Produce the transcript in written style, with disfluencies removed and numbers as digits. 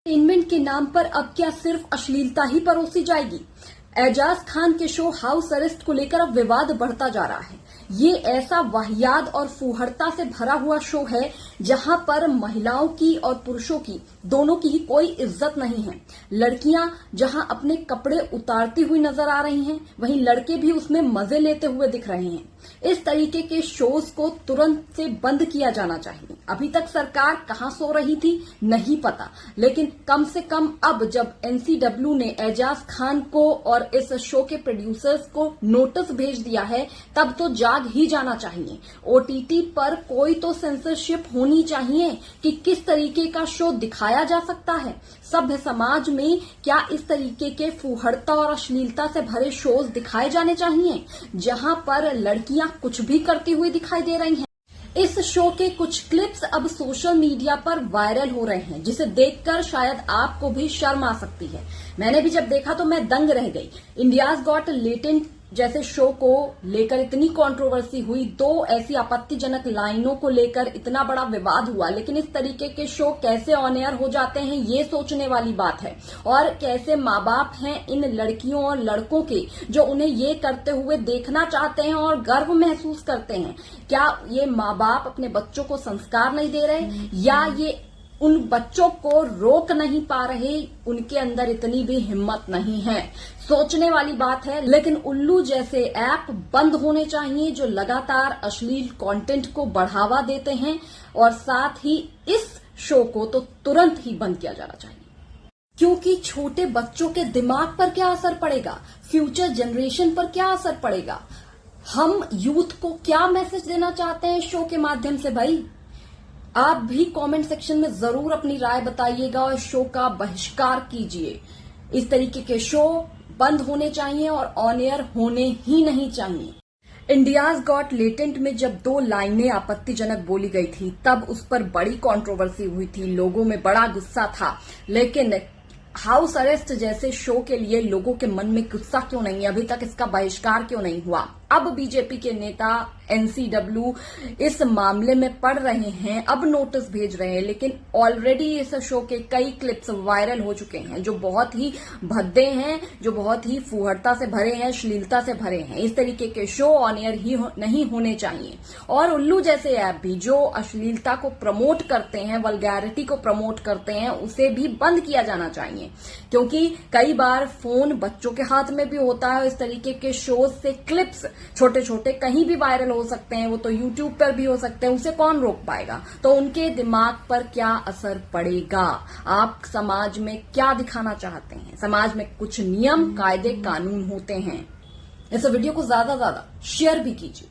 Entertainment के नाम पर अब क्या सिर्फ अश्लीलता ही परोसी जाएगी? एजाज खान के शो हाउस अरेस्ट को लेकर अब विवाद बढ़ता जा रहा है। ये ऐसा वाहियात और फूहड़ता से भरा हुआ शो है जहां पर महिलाओं की और पुरुषों की दोनों की ही कोई इज्जत नहीं है। लड़कियां जहां अपने कपड़े उतारती हुई नजर आ रही हैं, वहीं लड़के भी उसमें मजे लेते हुए दिख रहे हैं। इस तरीके के शोज को तुरंत से बंद किया जाना चाहिए। अभी तक सरकार कहां सो रही थी नहीं पता, लेकिन कम से कम अब जब एनसीडब्ल्यू ने एजाज खान को और इस शो के प्रोड्यूसर्स को नोटिस भेज दिया है, तब तो जाग ही जाना चाहिए। ओटीटी पर कोई तो सेंसरशिप होनी चाहिए कि किस तरीके का शो दिखाया जा सकता है। सभ्य समाज में क्या इस तरीके के फूहड़ता और अश्लीलता से भरे शोज दिखाए जाने चाहिए जहां पर लड़कियां कुछ भी करती हुई दिखाई दे रही हैं? इस शो के कुछ क्लिप्स अब सोशल मीडिया पर वायरल हो रहे हैं, जिसे देखकर शायद आपको भी शर्म आ सकती है। मैंने भी जब देखा तो मैं दंग रह गई। इंडियाज गॉट टैलेंट जैसे शो को लेकर इतनी कंट्रोवर्सी हुई, दो ऐसी आपत्तिजनक लाइनों को लेकर इतना बड़ा विवाद हुआ, लेकिन इस तरीके के शो कैसे ऑन एयर हो जाते हैं ये सोचने वाली बात है। और कैसे माँ बाप हैं इन लड़कियों और लड़कों के जो उन्हें ये करते हुए देखना चाहते हैं और गर्व महसूस करते हैं। क्या ये माँ बाप अपने बच्चों को संस्कार नहीं दे रहे, या ये उन बच्चों को रोक नहीं पा रहे, उनके अंदर इतनी भी हिम्मत नहीं है? सोचने वाली बात है। लेकिन उल्लू जैसे ऐप बंद होने चाहिए जो लगातार अश्लील कंटेंट को बढ़ावा देते हैं, और साथ ही इस शो को तो तुरंत ही बंद किया जाना चाहिए, क्योंकि छोटे बच्चों के दिमाग पर क्या असर पड़ेगा, फ्यूचर जनरेशन पर क्या असर पड़ेगा, हम यूथ को क्या मैसेज देना चाहते हैं शो के माध्यम से? भाई आप भी कमेंट सेक्शन में जरूर अपनी राय बताइएगा और शो का बहिष्कार कीजिए। इस तरीके के शो बंद होने चाहिए और ऑन एयर होने ही नहीं चाहिए। इंडियाज गॉट टैलेंट में जब दो लाइनें आपत्तिजनक बोली गई थी, तब उस पर बड़ी कंट्रोवर्सी हुई थी, लोगों में बड़ा गुस्सा था। लेकिन हाउस अरेस्ट जैसे शो के लिए लोगों के मन में गुस्सा क्यों नहीं है? अभी तक इसका बहिष्कार क्यों नहीं हुआ? अब बीजेपी के नेता एनसीडब्ल्यू इस मामले में पड़ रहे हैं, अब नोटिस भेज रहे हैं, लेकिन ऑलरेडी इस शो के कई क्लिप्स वायरल हो चुके हैं जो बहुत ही भद्दे हैं, जो बहुत ही फूहड़ता से भरे हैं, अश्लीलता से भरे हैं। इस तरीके के शो ऑन एयर ही नहीं होने चाहिए। और उल्लू जैसे ऐप भी जो अश्लीलता को प्रमोट करते हैं, वल्गैरिटी को प्रमोट करते हैं, उसे भी बंद किया जाना चाहिए, क्योंकि कई बार फोन बच्चों के हाथ में भी होता है। इस तरीके के शोज से क्लिप्स छोटे छोटे कहीं भी वायरल हो सकते हैं, वो तो यूट्यूब पर भी हो सकते हैं, उसे कौन रोक पाएगा? तो उनके दिमाग पर क्या असर पड़ेगा? आप समाज में क्या दिखाना चाहते हैं? समाज में कुछ नियम, कायदे, कानून होते हैं। इस वीडियो को ज्यादा शेयर भी कीजिए।